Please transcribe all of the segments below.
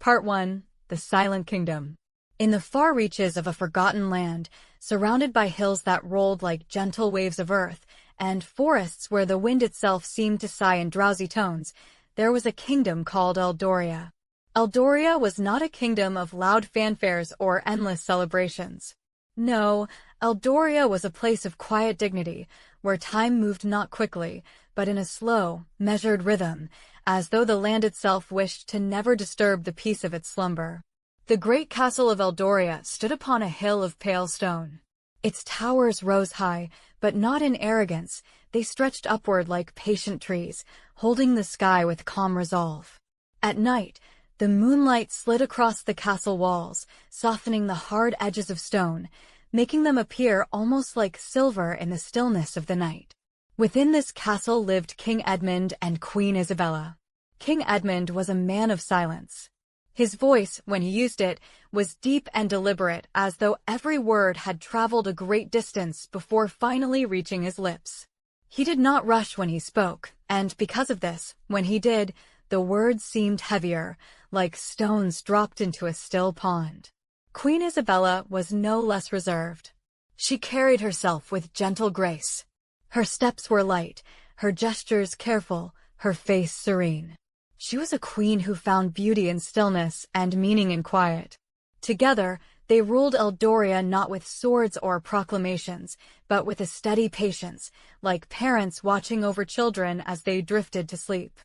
Part 1. The Silent Kingdom. In the far reaches of a forgotten land, surrounded by hills that rolled like gentle waves of earth, and forests where the wind itself seemed to sigh in drowsy tones, there was a kingdom called Eldoria. Eldoria was not a kingdom of loud fanfares or endless celebrations. No, Eldoria was a place of quiet dignity, where time moved not quickly, but in a slow, measured rhythm, as though the land itself wished to never disturb the peace of its slumber. The great castle of Eldoria stood upon a hill of pale stone. Its towers rose high, but not in arrogance. They stretched upward like patient trees, holding the sky with calm resolve. At night, the moonlight slid across the castle walls, softening the hard edges of stone, making them appear almost like silver in the stillness of the night. Within this castle lived King Edmund and Queen Isabella. King Edmund was a man of silence. His voice, when he used it, was deep and deliberate, as though every word had traveled a great distance before finally reaching his lips. He did not rush when he spoke, and because of this, when he did, the words seemed heavier, like stones dropped into a still pond. Queen Isabella was no less reserved. She carried herself with gentle grace. Her steps were light, her gestures careful, her face serene. She was a queen who found beauty in stillness and meaning in quiet. Together, they ruled Eldoria not with swords or proclamations, but with a steady patience, like parents watching over children as they drifted to sleep.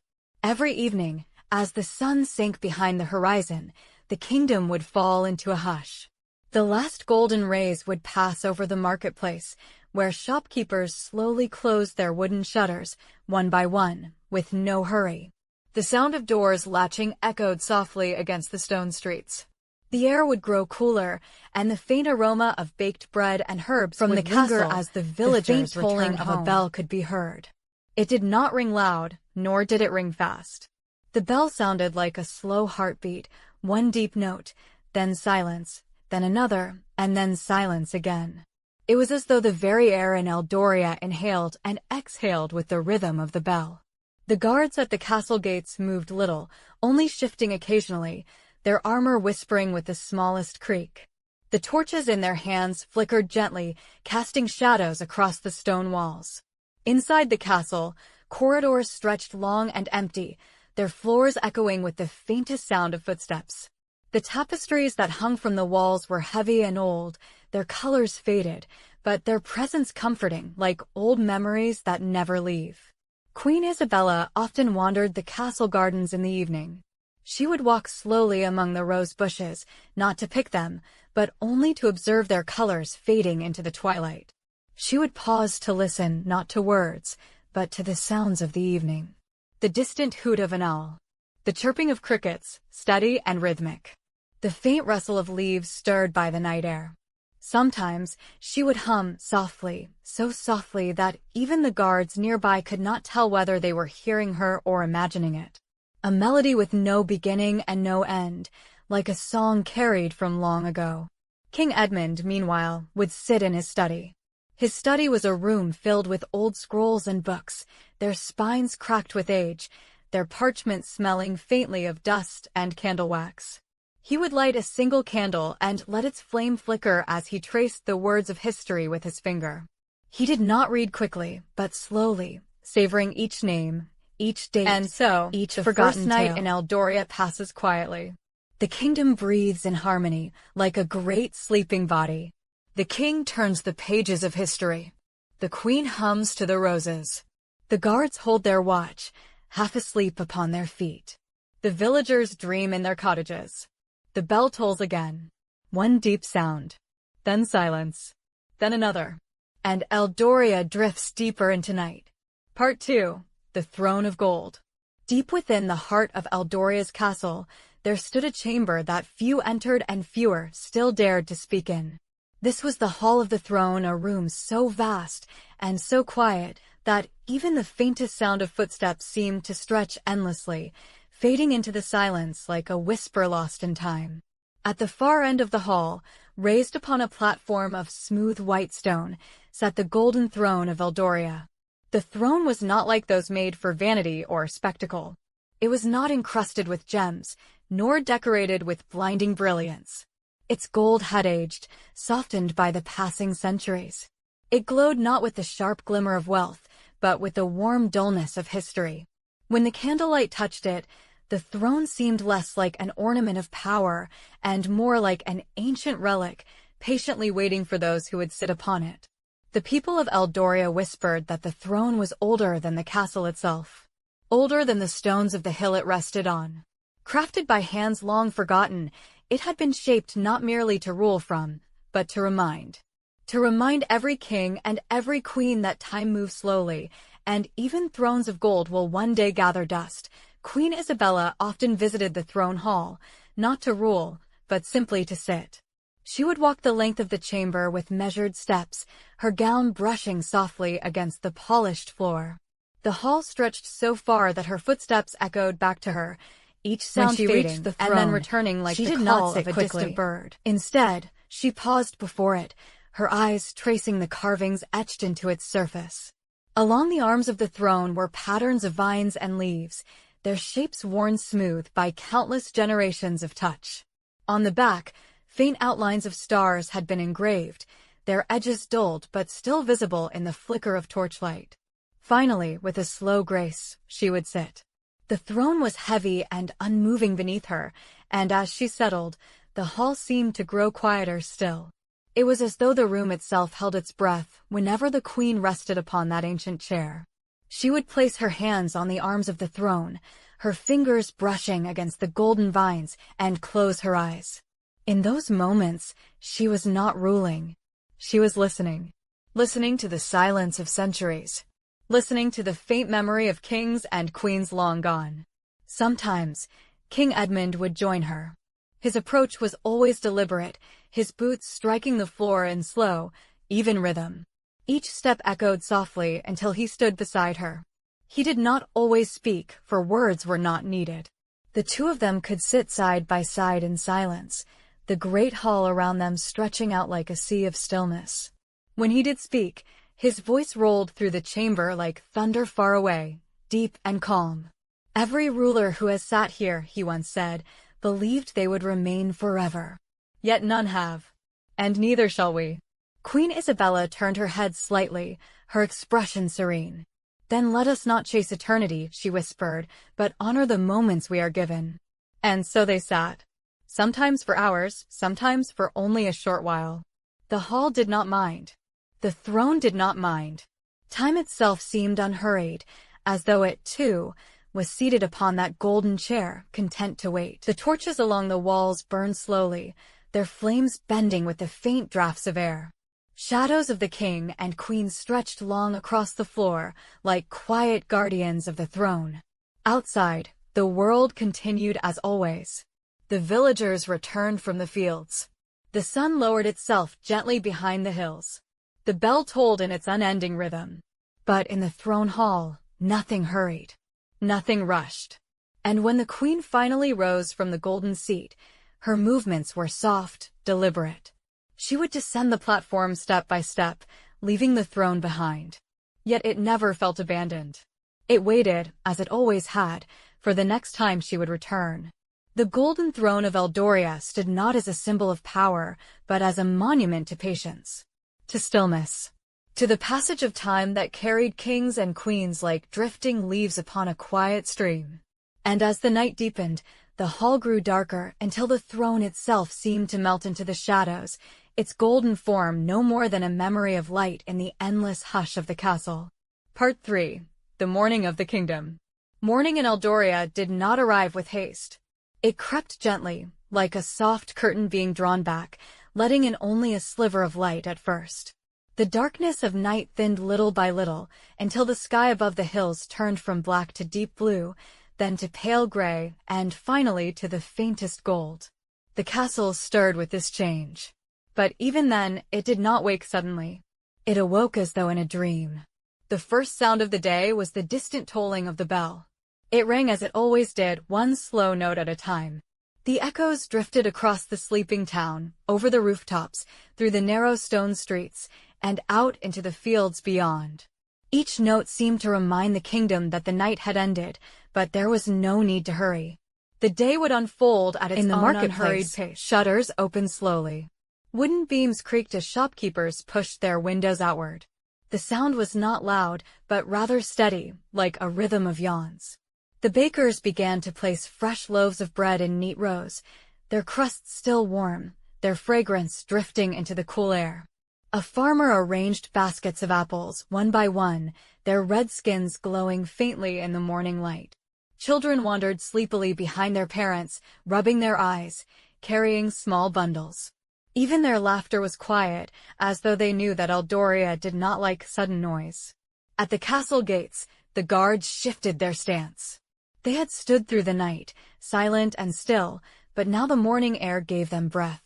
Every evening, as the sun sank behind the horizon, the kingdom would fall into a hush. The last golden rays would pass over the marketplace, where shopkeepers slowly closed their wooden shutters, one by one, with no hurry. The sound of doors latching echoed softly against the stone streets. The air would grow cooler, and the faint aroma of baked bread and herbs from the castle as the villagers' tolling of a bell could be heard. It did not ring loud, nor did it ring fast. The bell sounded like a slow heartbeat, one deep note, then silence, then another, and then silence again. It was as though the very air in Eldoria inhaled and exhaled with the rhythm of the bell. The guards at the castle gates moved little, only shifting occasionally, their armor whispering with the smallest creak. The torches in their hands flickered gently, casting shadows across the stone walls. Inside the castle, corridors stretched long and empty, their floors echoing with the faintest sound of footsteps. The tapestries that hung from the walls were heavy and old, their colors faded, but their presence comforting, like old memories that never leave. Queen Isabella often wandered the castle gardens in the evening. She would walk slowly among the rose bushes, not to pick them, but only to observe their colors fading into the twilight. She would pause to listen, not to words, but to the sounds of the evening. The distant hoot of an owl. The chirping of crickets, steady and rhythmic. The faint rustle of leaves stirred by the night air. Sometimes she would hum softly, so softly that even the guards nearby could not tell whether they were hearing her or imagining it. A melody with no beginning and no end, like a song carried from long ago. King Edmund, meanwhile, would sit in his study. His study was a room filled with old scrolls and books, their spines cracked with age, their parchments smelling faintly of dust and candle wax. He would light a single candle and let its flame flicker as he traced the words of history with his finger. He did not read quickly, but slowly, savoring each name, each date, and so each forgotten night in Eldoria passes quietly. The kingdom breathes in harmony, like a great sleeping body. The king turns the pages of history. The queen hums to the roses. The guards hold their watch, half asleep upon their feet. The villagers dream in their cottages. The bell tolls again. One deep sound. Then silence. Then another. And Eldoria drifts deeper into night. Part 2. The Throne of Gold. Deep within the heart of Eldoria's castle, there stood a chamber that few entered and fewer still dared to speak in. This was the Hall of the Throne, a room so vast and so quiet that even the faintest sound of footsteps seemed to stretch endlessly, fading into the silence like a whisper lost in time. At the far end of the hall, raised upon a platform of smooth white stone, sat the golden throne of Eldoria. The throne was not like those made for vanity or spectacle. It was not encrusted with gems, nor decorated with blinding brilliance. Its gold had aged, softened by the passing centuries. It glowed not with the sharp glimmer of wealth, but with the warm dullness of history. When the candlelight touched it, the throne seemed less like an ornament of power and more like an ancient relic, patiently waiting for those who would sit upon it. The people of Eldoria whispered that the throne was older than the castle itself, older than the stones of the hill it rested on. Crafted by hands long forgotten, it had been shaped not merely to rule from, but to remind. To remind every king and every queen that time moves slowly, and even thrones of gold will one day gather dust. Queen Isabella often visited the throne hall, not to rule, but simply to sit. She would walk the length of the chamber with measured steps, her gown brushing softly against the polished floor. The hall stretched so far that her footsteps echoed back to her, each sound fading the throne, and then returning like the call of a distant bird. Instead, she paused before it, her eyes tracing the carvings etched into its surface. Along the arms of the throne were patterns of vines and leaves, their shapes worn smooth by countless generations of touch. On the back, faint outlines of stars had been engraved, their edges dulled but still visible in the flicker of torchlight. Finally, with a slow grace, she would sit. The throne was heavy and unmoving beneath her, and as she settled, the hall seemed to grow quieter still. It was as though the room itself held its breath whenever the queen rested upon that ancient chair. She would place her hands on the arms of the throne, her fingers brushing against the golden vines, and close her eyes. In those moments, she was not ruling. She was listening. Listening to the silence of centuries. Listening to the faint memory of kings and queens long gone. Sometimes, King Edmund would join her. His approach was always deliberate, his boots striking the floor in slow, even rhythm. Each step echoed softly until he stood beside her. He did not always speak, for words were not needed. The two of them could sit side by side in silence, the great hall around them stretching out like a sea of stillness. When he did speak, his voice rolled through the chamber like thunder far away, deep and calm. "Every ruler who has sat here," he once said, "believed they would remain forever. Yet none have. And neither shall we." Queen Isabella turned her head slightly, her expression serene. "Then let us not chase eternity," she whispered, "but honor the moments we are given." And so they sat. Sometimes for hours, sometimes for only a short while. The hall did not mind. The throne did not mind. Time itself seemed unhurried, as though it, too, was seated upon that golden chair, content to wait. The torches along the walls burned slowly, their flames bending with the faint draughts of air. Shadows of the king and queen stretched long across the floor, like quiet guardians of the throne. Outside, the world continued as always. The villagers returned from the fields. The sun lowered itself gently behind the hills. The bell tolled in its unending rhythm. But in the throne hall, nothing hurried. Nothing rushed. And when the queen finally rose from the golden seat, her movements were soft, deliberate. She would descend the platform step by step, leaving the throne behind. Yet it never felt abandoned. It waited, as it always had, for the next time she would return. The golden throne of Eldoria stood not as a symbol of power, but as a monument to patience, to stillness, to the passage of time that carried kings and queens like drifting leaves upon a quiet stream. And as the night deepened, the hall grew darker until the throne itself seemed to melt into the shadows, its golden form no more than a memory of light in the endless hush of the castle. Part 3. The Morning of the Kingdom. Morning in Eldoria did not arrive with haste. It crept gently, like a soft curtain being drawn back, letting in only a sliver of light at first. The darkness of night thinned little by little, until the sky above the hills turned from black to deep blue, then to pale gray, and finally to the faintest gold. The castle stirred with this change. But even then, it did not wake suddenly. It awoke as though in a dream. The first sound of the day was the distant tolling of the bell. It rang as it always did, one slow note at a time. The echoes drifted across the sleeping town, over the rooftops, through the narrow stone streets, and out into the fields beyond. Each note seemed to remind the kingdom that the night had ended, but there was no need to hurry. The day would unfold at its own unhurried pace. Shutters opened slowly. Wooden beams creaked as shopkeepers pushed their windows outward. The sound was not loud, but rather steady, like a rhythm of yawns. The bakers began to place fresh loaves of bread in neat rows, their crusts still warm, their fragrance drifting into the cool air. A farmer arranged baskets of apples, one by one, their red skins glowing faintly in the morning light. Children wandered sleepily behind their parents, rubbing their eyes, carrying small bundles. Even their laughter was quiet, as though they knew that Eldoria did not like sudden noise. At the castle gates, the guards shifted their stance. They had stood through the night, silent and still, but now the morning air gave them breath.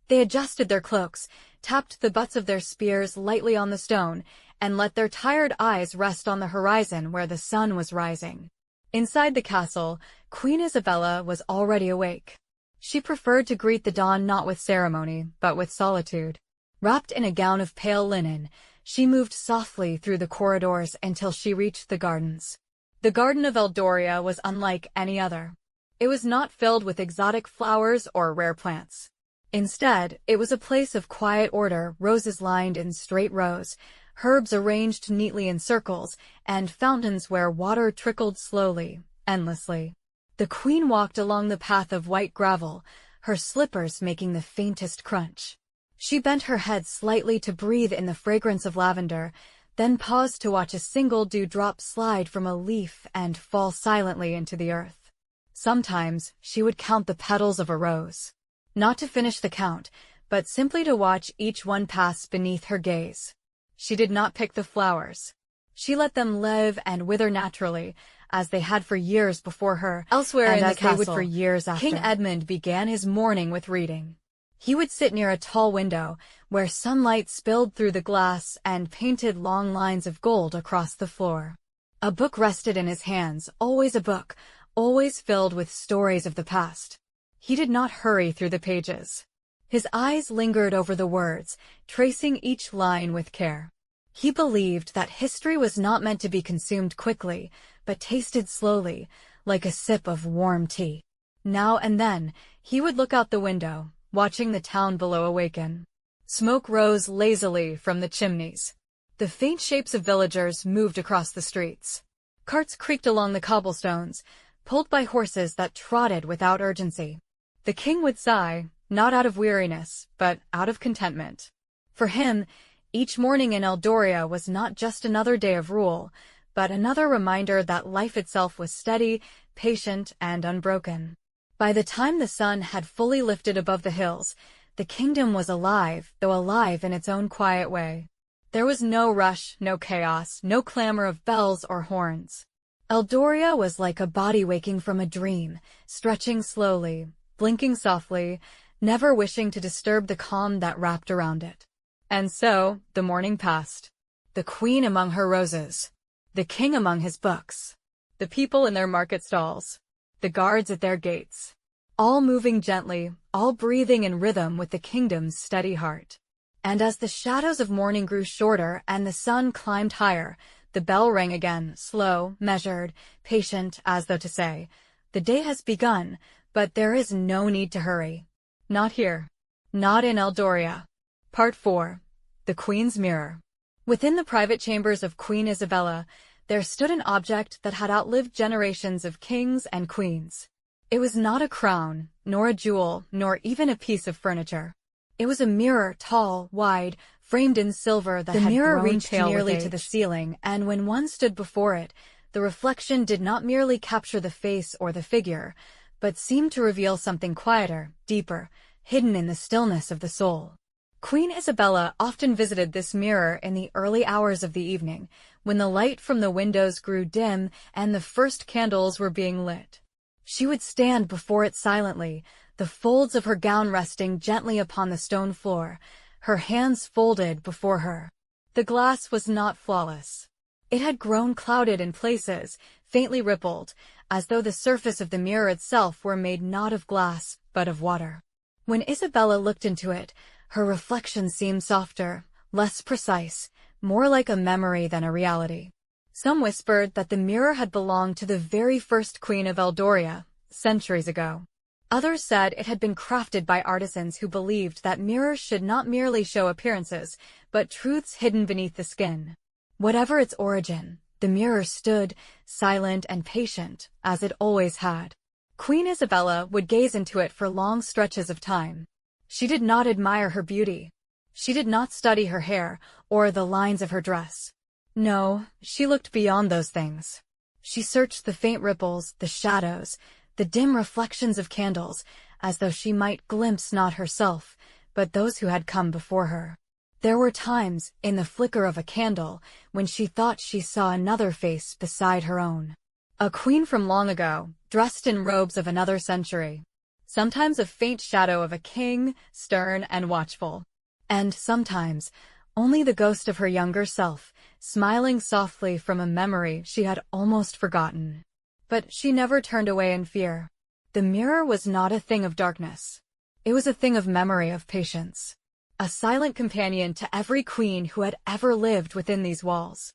They adjusted their cloaks, tapped the butts of their spears lightly on the stone, and let their tired eyes rest on the horizon where the sun was rising. Inside the castle, Queen Isabella was already awake. She preferred to greet the dawn not with ceremony, but with solitude. Wrapped in a gown of pale linen, she moved softly through the corridors until she reached the gardens. The garden of Eldoria was unlike any other. It was not filled with exotic flowers or rare plants. Instead, it was a place of quiet order, roses lined in straight rows, herbs arranged neatly in circles, and fountains where water trickled slowly, endlessly. The queen walked along the path of white gravel, her slippers making the faintest crunch. She bent her head slightly to breathe in the fragrance of lavender, then paused to watch a single dewdrop slide from a leaf and fall silently into the earth. Sometimes she would count the petals of a rose. Not to finish the count, but simply to watch each one pass beneath her gaze. She did not pick the flowers. She let them live and wither naturally, as they had for years before her, elsewhere in the castle, they would for years after. King Edmund began his morning with reading. He would sit near a tall window, where sunlight spilled through the glass and painted long lines of gold across the floor. A book rested in his hands, always a book, always filled with stories of the past. He did not hurry through the pages. His eyes lingered over the words, tracing each line with care. He believed that history was not meant to be consumed quickly, but tasted slowly, like a sip of warm tea. Now and then, he would look out the window, watching the town below awaken. Smoke rose lazily from the chimneys. The faint shapes of villagers moved across the streets. Carts creaked along the cobblestones, pulled by horses that trotted without urgency. The king would sigh, not out of weariness, but out of contentment. For him, each morning in Eldoria was not just another day of rule, but another reminder that life itself was steady, patient, and unbroken. By the time the sun had fully lifted above the hills, the kingdom was alive, though alive in its own quiet way. There was no rush, no chaos, no clamor of bells or horns. Eldoria was like a body waking from a dream, stretching slowly, blinking softly, never wishing to disturb the calm that wrapped around it. And so, the morning passed. The queen among her roses, the king among his books, the people in their market stalls, the guards at their gates, all moving gently, all breathing in rhythm with the kingdom's steady heart. And as the shadows of morning grew shorter and the sun climbed higher, the bell rang again, slow, measured, patient, as though to say, "The day has begun, but there is no need to hurry." Not here. Not in Eldoria. Part 4. The Queen's Mirror. Within the private chambers of Queen Isabella, there stood an object that had outlived generations of kings and queens. It was not a crown, nor a jewel, nor even a piece of furniture. It was a mirror, tall, wide, framed in silver that had grown reached nearly to the ceiling, and when one stood before it, the reflection did not merely capture the face or the figure, but seemed to reveal something quieter, deeper, hidden in the stillness of the soul. Queen Isabella often visited this mirror in the early hours of the evening, when the light from the windows grew dim and the first candles were being lit. She would stand before it silently, the folds of her gown resting gently upon the stone floor, her hands folded before her. The glass was not flawless. It had grown clouded in places, faintly rippled, as though the surface of the mirror itself were made not of glass, but of water. When Isabella looked into it, her reflection seemed softer, less precise, more like a memory than a reality. Some whispered that the mirror had belonged to the very first queen of Eldoria, centuries ago. Others said it had been crafted by artisans who believed that mirrors should not merely show appearances, but truths hidden beneath the skin. Whatever its origin, the mirror stood, silent and patient, as it always had. Queen Isabella would gaze into it for long stretches of time. She did not admire her beauty. She did not study her hair or the lines of her dress. No, she looked beyond those things. She searched the faint ripples, the shadows, the dim reflections of candles, as though she might glimpse not herself, but those who had come before her. There were times, in the flicker of a candle, when she thought she saw another face beside her own. A queen from long ago, dressed in robes of another century. Sometimes a faint shadow of a king, stern and watchful. And sometimes, only the ghost of her younger self, smiling softly from a memory she had almost forgotten. But she never turned away in fear. The mirror was not a thing of darkness. It was a thing of memory, of patience. A silent companion to every queen who had ever lived within these walls.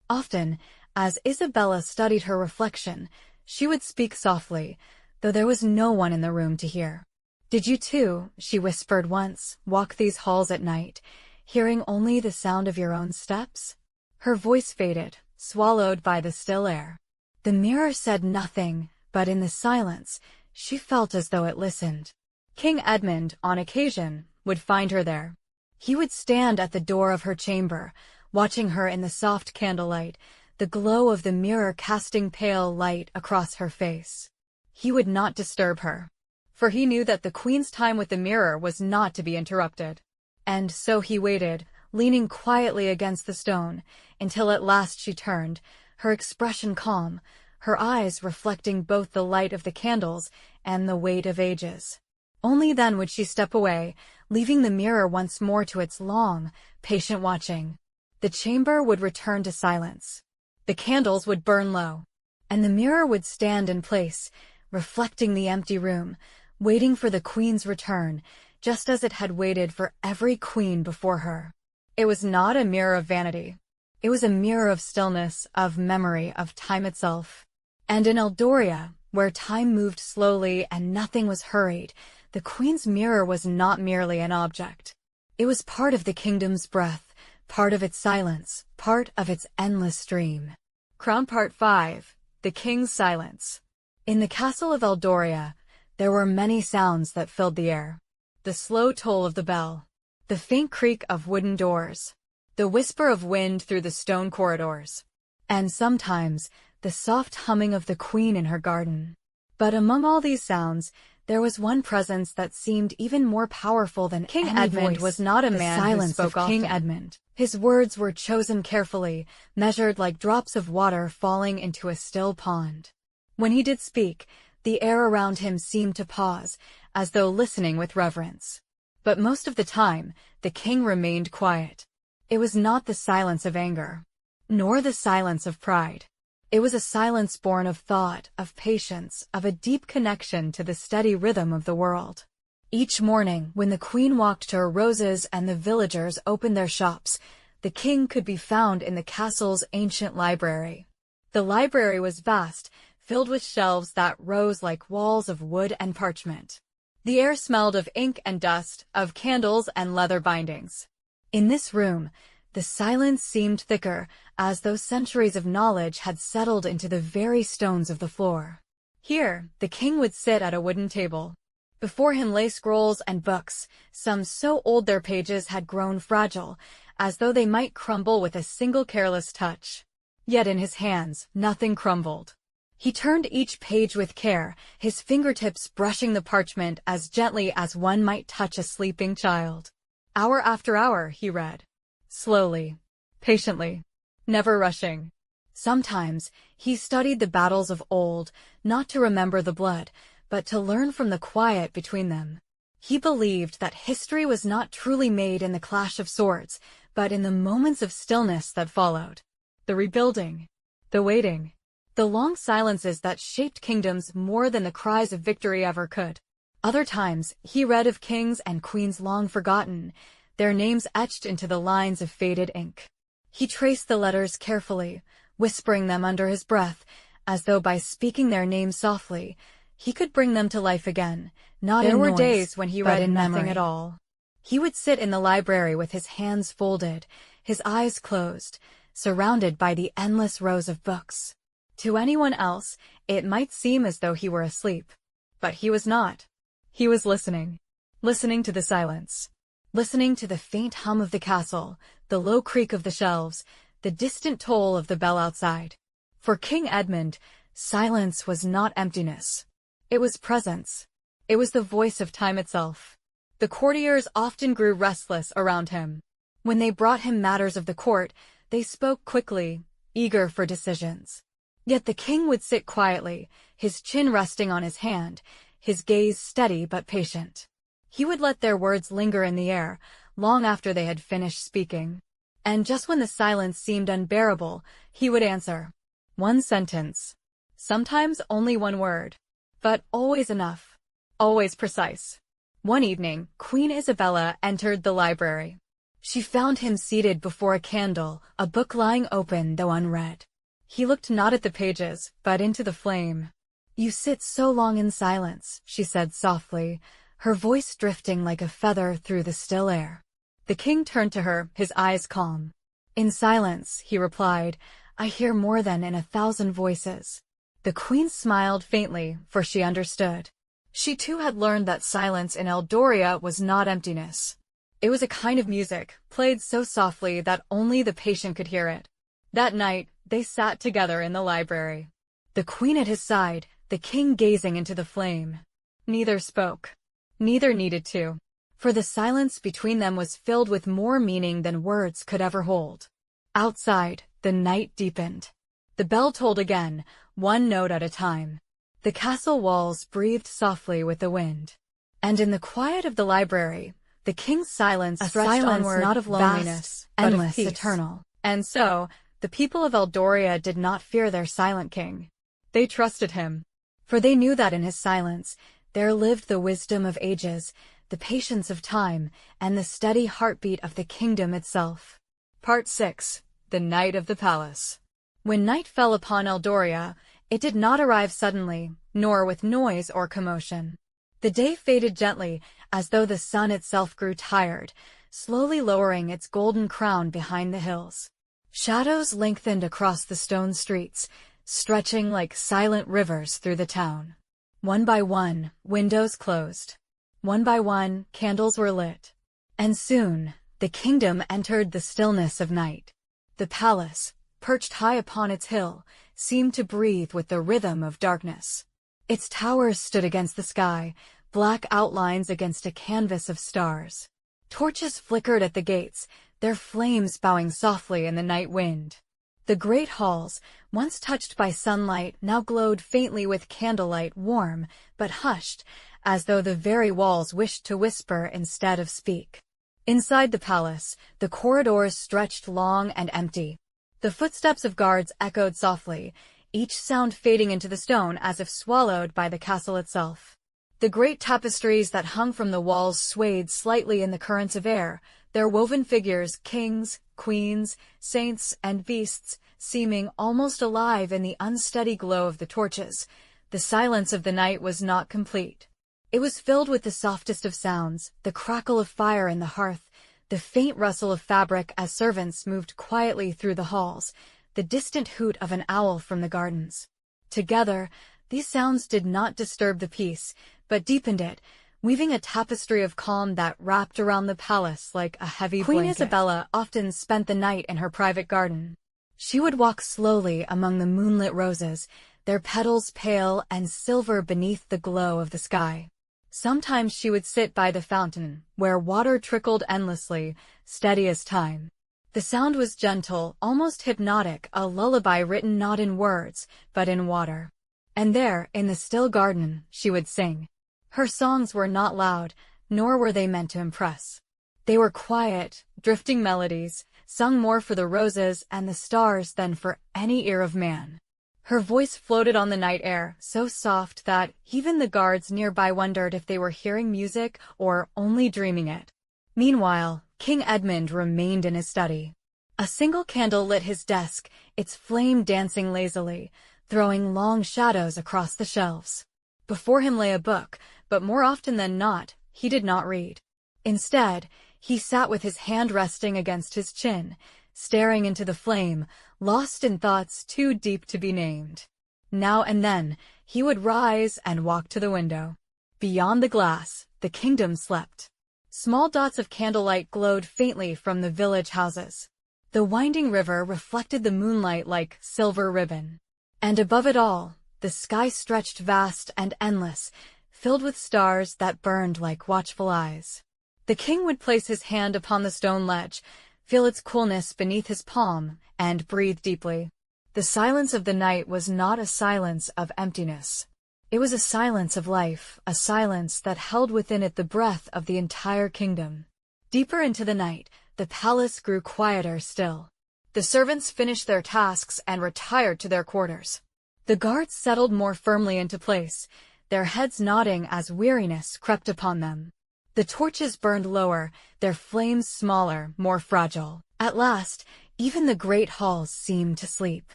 Often, as Isabella studied her reflection, she would speak softly, though there was no one in the room to hear. "Did you too," she whispered once, "walk these halls at night, hearing only the sound of your own steps?" Her voice faded, swallowed by the still air. The mirror said nothing, but in the silence, she felt as though it listened. King Edmund, on occasion, would find her there. He would stand at the door of her chamber, watching her in the soft candlelight, the glow of the mirror casting pale light across her face. He would not disturb her, for he knew that the queen's time with the mirror was not to be interrupted. And so he waited, leaning quietly against the stone, until at last she turned, her expression calm, her eyes reflecting both the light of the candles and the weight of ages. Only then would she step away, leaving the mirror once more to its long, patient watching. The chamber would return to silence. The candles would burn low, and the mirror would stand in place, reflecting the empty room, waiting for the queen's return, just as it had waited for every queen before her. It was not a mirror of vanity. It was a mirror of stillness, of memory, of time itself. And in Eldoria, where time moved slowly and nothing was hurried, the queen's mirror was not merely an object. It was part of the kingdom's breath, part of its silence, part of its endless dream. Crown Part 5. The King's Silence. In the castle of Eldoria, there were many sounds that filled the air. The slow toll of the bell, the faint creak of wooden doors, the whisper of wind through the stone corridors, and sometimes the soft humming of the queen in her garden. But among all these sounds, there was one presence that seemed even more powerful than King Edmund was not a man who spoke often. King Edmund. His words were chosen carefully, measured like drops of water falling into a still pond. When he did speak, the air around him seemed to pause, as though listening with reverence. But most of the time, the king remained quiet. It was not the silence of anger, nor the silence of pride. It was a silence born of thought, of patience, of a deep connection to the steady rhythm of the world. Each morning, when the queen walked to her roses and the villagers opened their shops, the king could be found in the castle's ancient library. The library was vast, filled with shelves that rose like walls of wood and parchment. The air smelled of ink and dust, of candles and leather bindings. In this room, the silence seemed thicker, as though centuries of knowledge had settled into the very stones of the floor. Here, the king would sit at a wooden table. Before him lay scrolls and books, some so old their pages had grown fragile, as though they might crumble with a single careless touch. Yet in his hands, nothing crumbled. He turned each page with care, his fingertips brushing the parchment as gently as one might touch a sleeping child. Hour after hour, he read. Slowly, patiently, never rushing. Sometimes, he studied the battles of old, not to remember the blood, but to learn from the quiet between them. He believed that history was not truly made in the clash of swords, but in the moments of stillness that followed. The rebuilding, the waiting, the long silences that shaped kingdoms more than the cries of victory ever could. Other times, he read of kings and queens long forgotten, their names etched into the lines of faded ink. He traced the letters carefully, whispering them under his breath, as though by speaking their names softly, He could bring them to life again, not in noise. There were days when he read nothing at all. He would sit in the library with his hands folded, his eyes closed, surrounded by the endless rows of books. To anyone else, it might seem as though he were asleep. But he was not. He was listening. Listening to the silence. Listening to the faint hum of the castle, the low creak of the shelves, the distant toll of the bell outside. For King Edmund, silence was not emptiness. It was presence. It was the voice of time itself. The courtiers often grew restless around him. When they brought him matters of the court, they spoke quickly, eager for decisions. Yet the king would sit quietly, his chin resting on his hand, his gaze steady but patient. He would let their words linger in the air, long after they had finished speaking. And just when the silence seemed unbearable, he would answer. One sentence. Sometimes only one word. But always enough. Always precise. One evening, Queen Isabella entered the library. She found him seated before a candle, a book lying open though unread. He looked not at the pages, but into the flame. "You sit so long in silence," she said softly, her voice drifting like a feather through the still air. The king turned to her, his eyes calm. "In silence," he replied, "I hear more than in 1,000 voices." The queen smiled faintly, for she understood. She too had learned that silence in Eldoria was not emptiness. It was a kind of music, played so softly that only the patient could hear it. That night, they sat together in the library. The queen at his side, the king gazing into the flame. Neither spoke. Neither needed to. For the silence between them was filled with more meaning than words could ever hold. Outside, the night deepened. The bell tolled again, one note at a time. The castle walls breathed softly with the wind. And in the quiet of the library, the king's silence stretched onward, not of loneliness, but endless, of peace. Eternal. And so, the people of Eldoria did not fear their silent king. They trusted him. For they knew that in his silence, there lived the wisdom of ages, the patience of time, and the steady heartbeat of the kingdom itself. Part 6. The Night of the Palace. When night fell upon Eldoria, it did not arrive suddenly, nor with noise or commotion. The day faded gently, as though the sun itself grew tired, slowly lowering its golden crown behind the hills. Shadows lengthened across the stone streets, stretching like silent rivers through the town. One by one, windows closed. One by one, candles were lit. And soon, the kingdom entered the stillness of night. The palace, perched high upon its hill, seemed to breathe with the rhythm of darkness. Its towers stood against the sky, black outlines against a canvas of stars. Torches flickered at the gates, their flames bowing softly in the night wind. The great halls, once touched by sunlight, now glowed faintly with candlelight, warm, but hushed, as though the very walls wished to whisper instead of speak. Inside the palace, the corridors stretched long and empty. The footsteps of guards echoed softly, each sound fading into the stone as if swallowed by the castle itself. The great tapestries that hung from the walls swayed slightly in the currents of air, their woven figures, kings, queens, saints, and beasts, seeming almost alive in the unsteady glow of the torches. The silence of the night was not complete. It was filled with the softest of sounds, the crackle of fire in the hearth, the faint rustle of fabric as servants moved quietly through the halls, the distant hoot of an owl from the gardens. Together, these sounds did not disturb the peace, but deepened it, weaving a tapestry of calm that wrapped around the palace like a heavy blanket. Queen Isabella often spent the night in her private garden. She would walk slowly among the moonlit roses, their petals pale and silver beneath the glow of the sky. Sometimes she would sit by the fountain, where water trickled endlessly, steady as time. The sound was gentle, almost hypnotic, a lullaby written not in words, but in water. And there, in the still garden, she would sing. Her songs were not loud, nor were they meant to impress. They were quiet, drifting melodies, sung more for the roses and the stars than for any ear of man. Her voice floated on the night air, so soft that even the guards nearby wondered if they were hearing music or only dreaming it. Meanwhile, King Edmund remained in his study. A single candle lit his desk, its flame dancing lazily, throwing long shadows across the shelves. Before him lay a book, but more often than not, he did not read. Instead, he sat with his hand resting against his chin, staring into the flame, lost in thoughts too deep to be named. Now and then, he would rise and walk to the window. Beyond the glass, the kingdom slept. Small dots of candlelight glowed faintly from the village houses. The winding river reflected the moonlight like silver ribbon. And above it all, the sky stretched vast and endless, filled with stars that burned like watchful eyes. The king would place his hand upon the stone ledge, feel its coolness beneath his palm, and breathe deeply. The silence of the night was not a silence of emptiness. It was a silence of life, a silence that held within it the breath of the entire kingdom. Deeper into the night, the palace grew quieter still. The servants finished their tasks and retired to their quarters. The guards settled more firmly into place, their heads nodding as weariness crept upon them. The torches burned lower, their flames smaller, more fragile. At last, even the great halls seemed to sleep.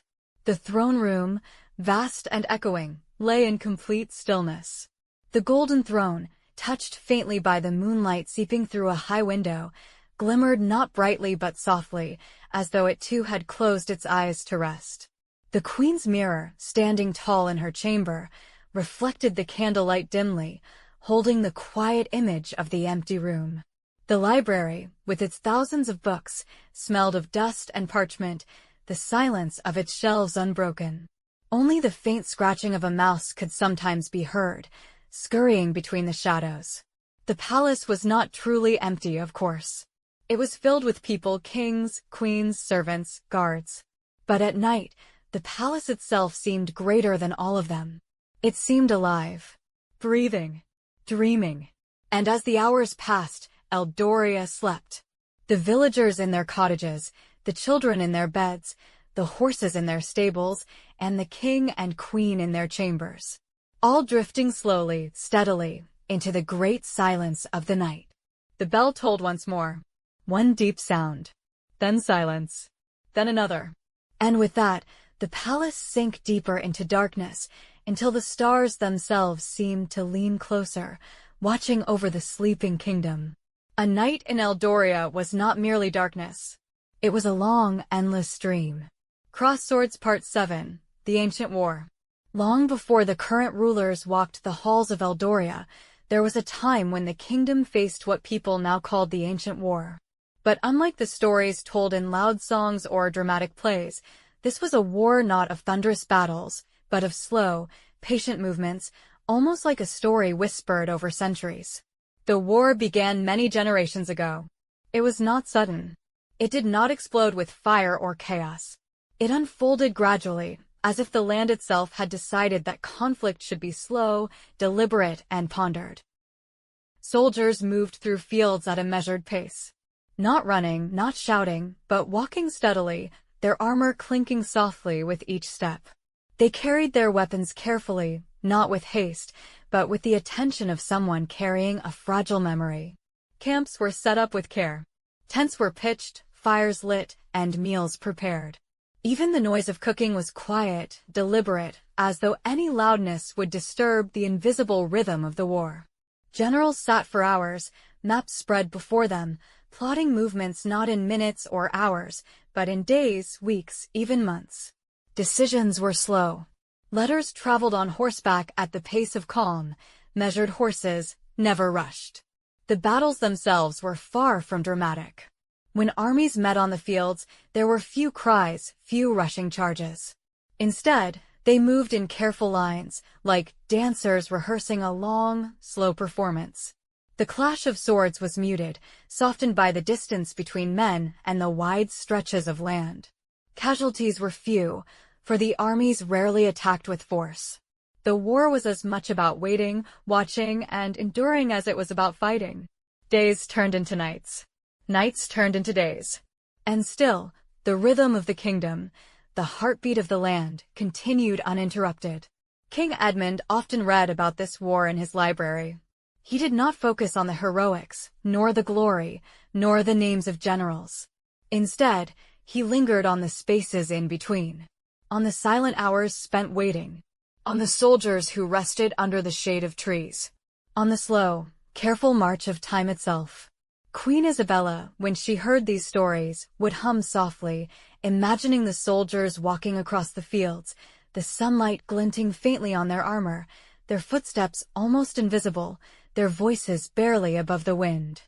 The throne room, vast and echoing, lay in complete stillness. The golden throne, touched faintly by the moonlight seeping through a high window, glimmered not brightly but softly, as though it too had closed its eyes to rest. The queen's mirror, standing tall in her chamber, reflected the candlelight dimly, holding the quiet image of the empty room. The library, with its thousands of books, smelled of dust and parchment, the silence of its shelves unbroken. Only the faint scratching of a mouse could sometimes be heard, scurrying between the shadows. The palace was not truly empty, of course. It was filled with people, kings, queens, servants, guards. But at night, the palace itself seemed greater than all of them. It seemed alive, breathing, dreaming. And as the hours passed, Eldoria slept. The villagers in their cottages, the children in their beds, the horses in their stables, and the king and queen in their chambers. All drifting slowly, steadily, into the great silence of the night. The bell tolled once more. One deep sound. Then silence. Then another. And with that, the palace sank deeper into darkness, until the stars themselves seemed to lean closer, watching over the sleeping kingdom. A night in Eldoria was not merely darkness. It was a long, endless dream. Cross Swords Part 7, The Ancient War. Long before the current rulers walked the halls of Eldoria, there was a time when the kingdom faced what people now called the Ancient War. But unlike the stories told in loud songs or dramatic plays, this was a war not of thunderous battles, but of slow, patient movements, almost like a story whispered over centuries. The war began many generations ago. It was not sudden. It did not explode with fire or chaos. It unfolded gradually, as if the land itself had decided that conflict should be slow, deliberate, and pondered. Soldiers moved through fields at a measured pace. Not running, not shouting, but walking steadily, their armor clinking softly with each step. They carried their weapons carefully, not with haste, but with the attention of someone carrying a fragile memory. Camps were set up with care. Tents were pitched, fires lit, and meals prepared. Even the noise of cooking was quiet, deliberate, as though any loudness would disturb the invisible rhythm of the war. Generals sat for hours, maps spread before them, plotting movements not in minutes or hours, but in days, weeks, even months. Decisions were slow. Letters traveled on horseback at the pace of calm, measured horses, never rushed. The battles themselves were far from dramatic. When armies met on the fields, there were few cries, few rushing charges. Instead, they moved in careful lines, like dancers rehearsing a long, slow performance. The clash of swords was muted, softened by the distance between men and the wide stretches of land. Casualties were few, for the armies rarely attacked with force. The war was as much about waiting, watching, and enduring as it was about fighting. Days turned into nights. Nights turned into days. And still, the rhythm of the kingdom, the heartbeat of the land, continued uninterrupted. King Edmund often read about this war in his library. He did not focus on the heroics, nor the glory, nor the names of generals. Instead, he lingered on the spaces in between, on the silent hours spent waiting, on the soldiers who rested under the shade of trees, on the slow, careful march of time itself. Queen Isabella, when she heard these stories, would hum softly, imagining the soldiers walking across the fields, the sunlight glinting faintly on their armor, their footsteps almost invisible, their voices barely above the wind.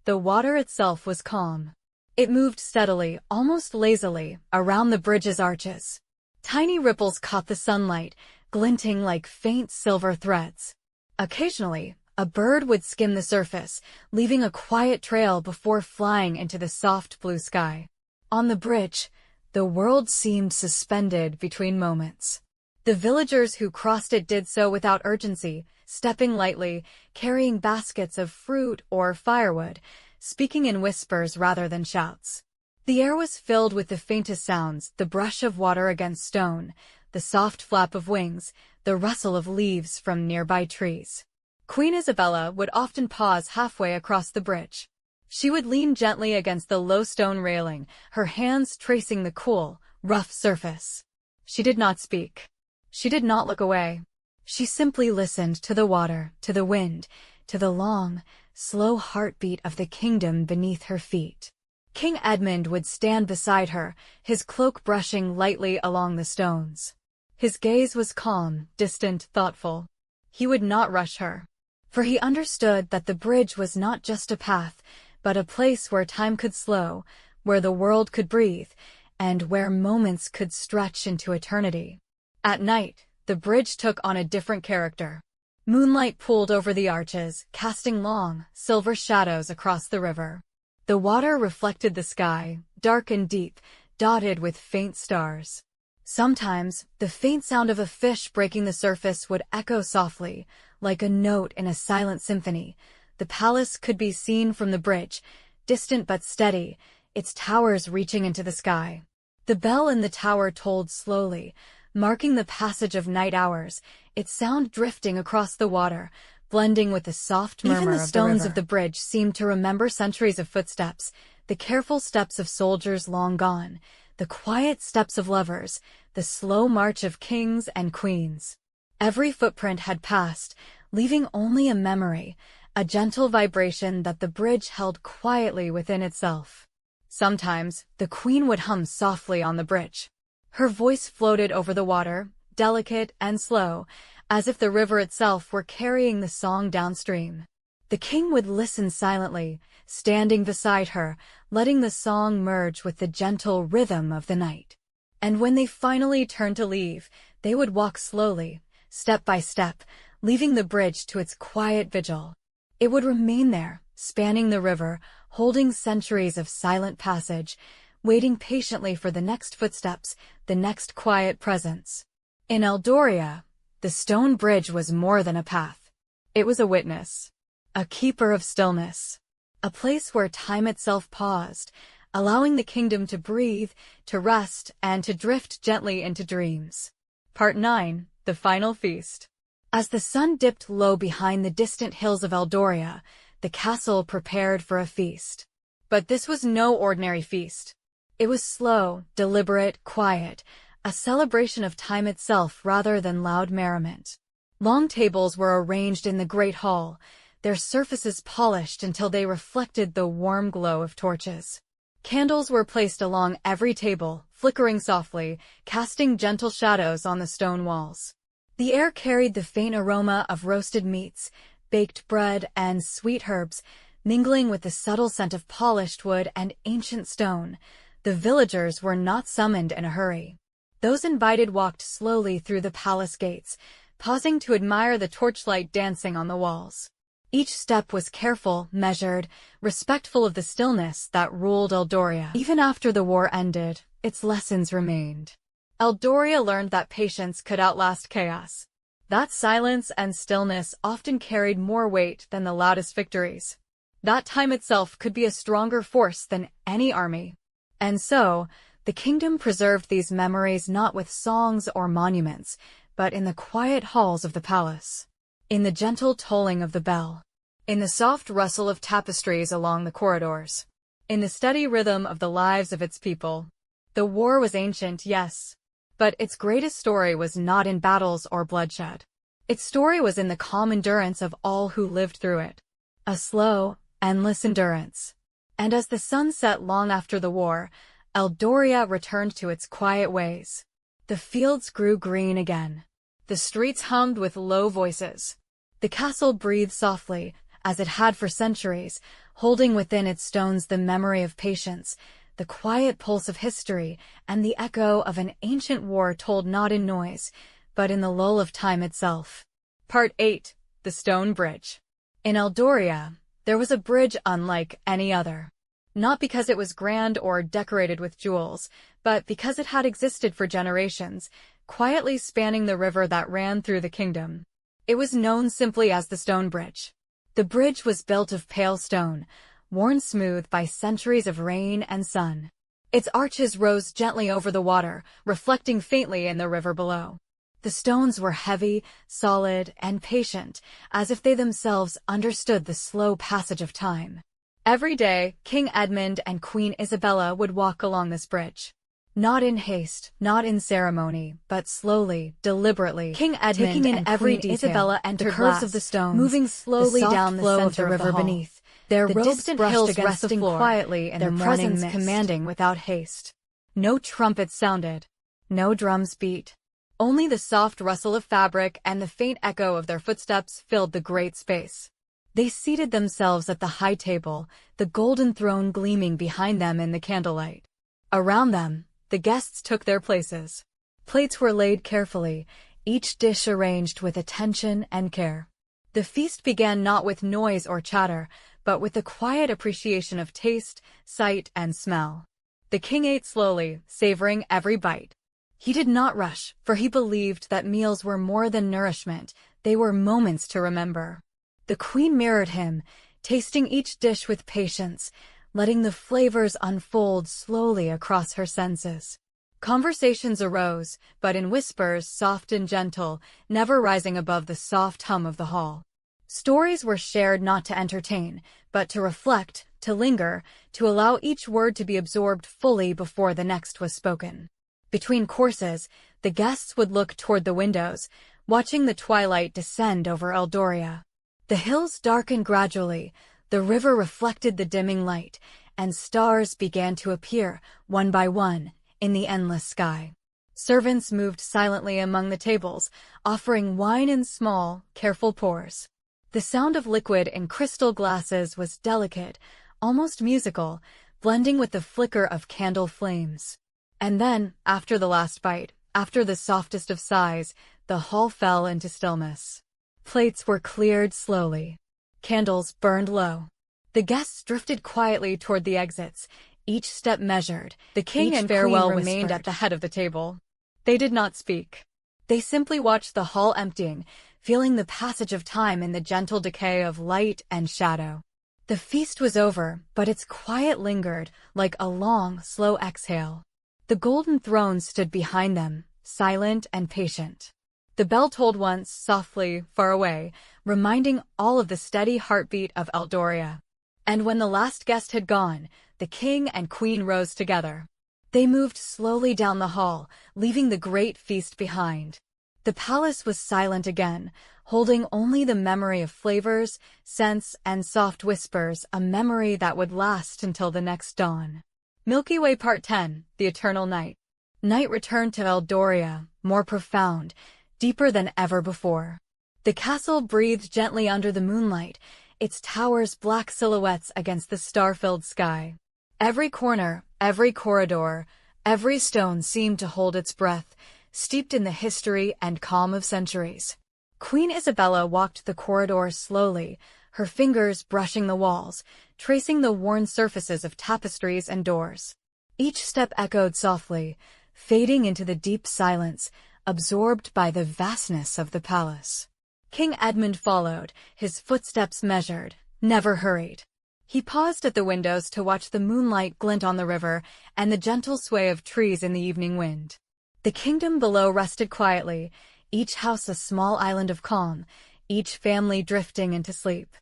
The water itself was calm. It moved steadily, almost lazily, around the bridge's arches. Tiny ripples caught the sunlight, glinting like faint silver threads. Occasionally, a bird would skim the surface, leaving a quiet trail before flying into the soft blue sky. On the bridge, the world seemed suspended between moments. The villagers who crossed it did so without urgency, stepping lightly, carrying baskets of fruit or firewood, speaking in whispers rather than shouts. The air was filled with the faintest sounds, the brush of water against stone, the soft flap of wings, the rustle of leaves from nearby trees. Queen Isabella would often pause halfway across the bridge. She would lean gently against the low stone railing, her hands tracing the cool, rough surface. She did not speak. She did not look away. She simply listened to the water, to the wind, to the long, slow heartbeat of the kingdom beneath her feet. King Edmund would stand beside her, his cloak brushing lightly along the stones. His gaze was calm, distant, thoughtful. He would not rush her, for he understood that the bridge was not just a path, but a place where time could slow, where the world could breathe, and where moments could stretch into eternity. At night, the bridge took on a different character. Moonlight pooled over the arches, casting long, silver shadows across the river. The water reflected the sky, dark and deep, dotted with faint stars. Sometimes, the faint sound of a fish breaking the surface would echo softly, like a note in a silent symphony. The palace could be seen from the bridge, distant but steady, its towers reaching into the sky. The bell in the tower tolled slowly, marking the passage of night hours, its sound drifting across the water, blending with the soft murmur of the river. Even the stones of the bridge seemed to remember centuries of footsteps, the careful steps of soldiers long gone, the quiet steps of lovers, the slow march of kings and queens. Every footprint had passed, leaving only a memory, a gentle vibration that the bridge held quietly within itself. Sometimes, the queen would hum softly on the bridge. Her voice floated over the water, delicate and slow, as if the river itself were carrying the song downstream. The king would listen silently, standing beside her, letting the song merge with the gentle rhythm of the night. And when they finally turned to leave, they would walk slowly, step by step, leaving the bridge to its quiet vigil. It would remain there, spanning the river, holding centuries of silent passage, waiting patiently for the next footsteps, the next quiet presence. In Eldoria, the stone bridge was more than a path. It was a witness, a keeper of stillness, a place where time itself paused, allowing the kingdom to breathe, to rest, and to drift gently into dreams. Part 9. The Final Feast. As the sun dipped low behind the distant hills of Eldoria, the castle prepared for a feast. But this was no ordinary feast. It was slow, deliberate, quiet, a celebration of time itself rather than loud merriment. Long tables were arranged in the great hall, their surfaces polished until they reflected the warm glow of torches. Candles were placed along every table, flickering softly, casting gentle shadows on the stone walls. The air carried the faint aroma of roasted meats, baked bread, and sweet herbs, mingling with the subtle scent of polished wood and ancient stone. The villagers were not summoned in a hurry. Those invited walked slowly through the palace gates, pausing to admire the torchlight dancing on the walls. Each step was careful, measured, respectful of the stillness that ruled Eldoria. Even after the war ended, its lessons remained. Eldoria learned that patience could outlast chaos. That silence and stillness often carried more weight than the loudest victories. That time itself could be a stronger force than any army. And so, the kingdom preserved these memories not with songs or monuments, but in the quiet halls of the palace, in the gentle tolling of the bell, in the soft rustle of tapestries along the corridors, in the steady rhythm of the lives of its people. The war was ancient, yes, but its greatest story was not in battles or bloodshed. Its story was in the calm endurance of all who lived through it. A slow, endless endurance. And as the sun set long after the war, Eldoria returned to its quiet ways. The fields grew green again. The streets hummed with low voices. The castle breathed softly, as it had for centuries, holding within its stones the memory of patience, the quiet pulse of history, and the echo of an ancient war told not in noise, but in the lull of time itself. Part 8. The Stone Bridge. In Eldoria, there was a bridge unlike any other. Not because it was grand or decorated with jewels, but because it had existed for generations, quietly spanning the river that ran through the kingdom. It was known simply as the Stone Bridge. The bridge was built of pale stone, worn smooth by centuries of rain and sun. Its arches rose gently over the water, reflecting faintly in the river below. The stones were heavy, solid, and patient, as if they themselves understood the slow passage of time. Every day, King Edmund and Queen Isabella would walk along this bridge. Not in haste, not in ceremony, but slowly, deliberately. King Edmund taking in every detail, Isabella entered the curves of the stones, moving slowly down the center of the river beneath. Their robes brushed against the floor, quietly in their presence commanding without haste. No trumpets sounded, no drums beat. Only the soft rustle of fabric and the faint echo of their footsteps filled the great space. They seated themselves at the high table, the golden throne gleaming behind them in the candlelight. Around them, the guests took their places. Plates were laid carefully, each dish arranged with attention and care. The feast began not with noise or chatter, but with the quiet appreciation of taste, sight, and smell. The king ate slowly, savoring every bite. He did not rush, for he believed that meals were more than nourishment, they were moments to remember. The queen mirrored him, tasting each dish with patience, letting the flavors unfold slowly across her senses. Conversations arose, but in whispers, soft and gentle, never rising above the soft hum of the hall. Stories were shared not to entertain, but to reflect, to linger, to allow each word to be absorbed fully before the next was spoken. Between courses, the guests would look toward the windows, watching the twilight descend over Eldoria. The hills darkened gradually, the river reflected the dimming light, and stars began to appear, one by one, in the endless sky. Servants moved silently among the tables, offering wine in small, careful pours. The sound of liquid in crystal glasses was delicate, almost musical, blending with the flicker of candle flames. And then, after the last bite, after the softest of sighs, the hall fell into stillness. Plates were cleared slowly. Candles burned low. The guests drifted quietly toward the exits, each step measured. The king and farewell remained at the head of the table. They did not speak. They simply watched the hall emptying, feeling the passage of time in the gentle decay of light and shadow. The feast was over, but its quiet lingered, like a long, slow exhale. The golden throne stood behind them, silent and patient. The bell tolled once, softly, far away, reminding all of the steady heartbeat of Eldoria. And when the last guest had gone, the king and queen rose together. They moved slowly down the hall, leaving the great feast behind. The palace was silent again, holding only the memory of flavors, scents, and soft whispers, a memory that would last until the next dawn. Milky Way Part 10, The Eternal Night. Night returned to Eldoria, more profound, deeper than ever before. The castle breathed gently under the moonlight, its towers black silhouettes against the star-filled sky. Every corner, every corridor, every stone seemed to hold its breath, steeped in the history and calm of centuries. Queen Isabella walked the corridors slowly, her fingers brushing the walls, tracing the worn surfaces of tapestries and doors. Each step echoed softly, fading into the deep silence, absorbed by the vastness of the palace. King Edmund followed, his footsteps measured, never hurried. He paused at the windows to watch the moonlight glint on the river and the gentle sway of trees in the evening wind. The kingdom below rested quietly, each house a small island of calm, each family drifting into sleep.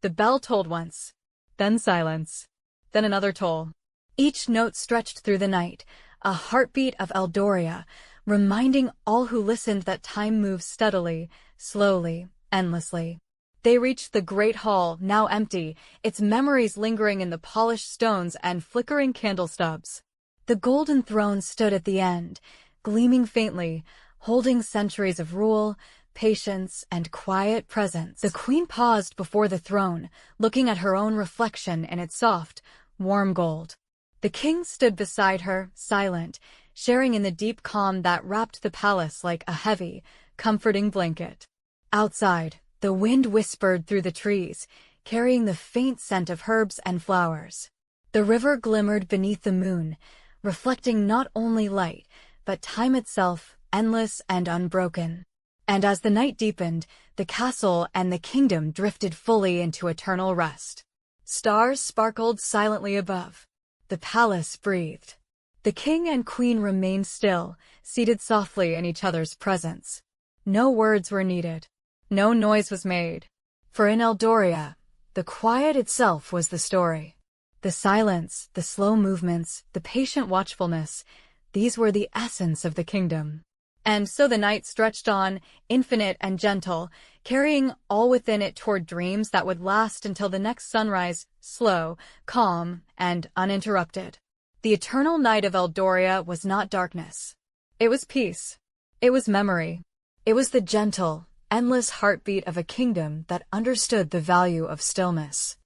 The bell tolled once, then silence, then another toll. Each note stretched through the night, a heartbeat of Eldoria, reminding all who listened that time moves steadily, slowly, endlessly. They reached the great hall, now empty, its memories lingering in the polished stones and flickering candle stubs. The golden throne stood at the end, gleaming faintly, holding centuries of rule, patience, and quiet presence. The queen paused before the throne, looking at her own reflection in its soft, warm gold. The king stood beside her, silent, sharing in the deep calm that wrapped the palace like a heavy, comforting blanket. Outside, the wind whispered through the trees, carrying the faint scent of herbs and flowers. The river glimmered beneath the moon, reflecting not only light, but time itself, endless and unbroken. And as the night deepened, the castle and the kingdom drifted fully into eternal rest. Stars sparkled silently above. The palace breathed. The king and queen remained still, seated softly in each other's presence. No words were needed. No noise was made. For in Eldoria, the quiet itself was the story. The silence, the slow movements, the patient watchfulness, these were the essence of the kingdom. And so the night stretched on, infinite and gentle, carrying all within it toward dreams that would last until the next sunrise, slow, calm, and uninterrupted. The eternal night of Eldoria was not darkness. It was peace. It was memory. It was the gentle, endless heartbeat of a kingdom that understood the value of stillness.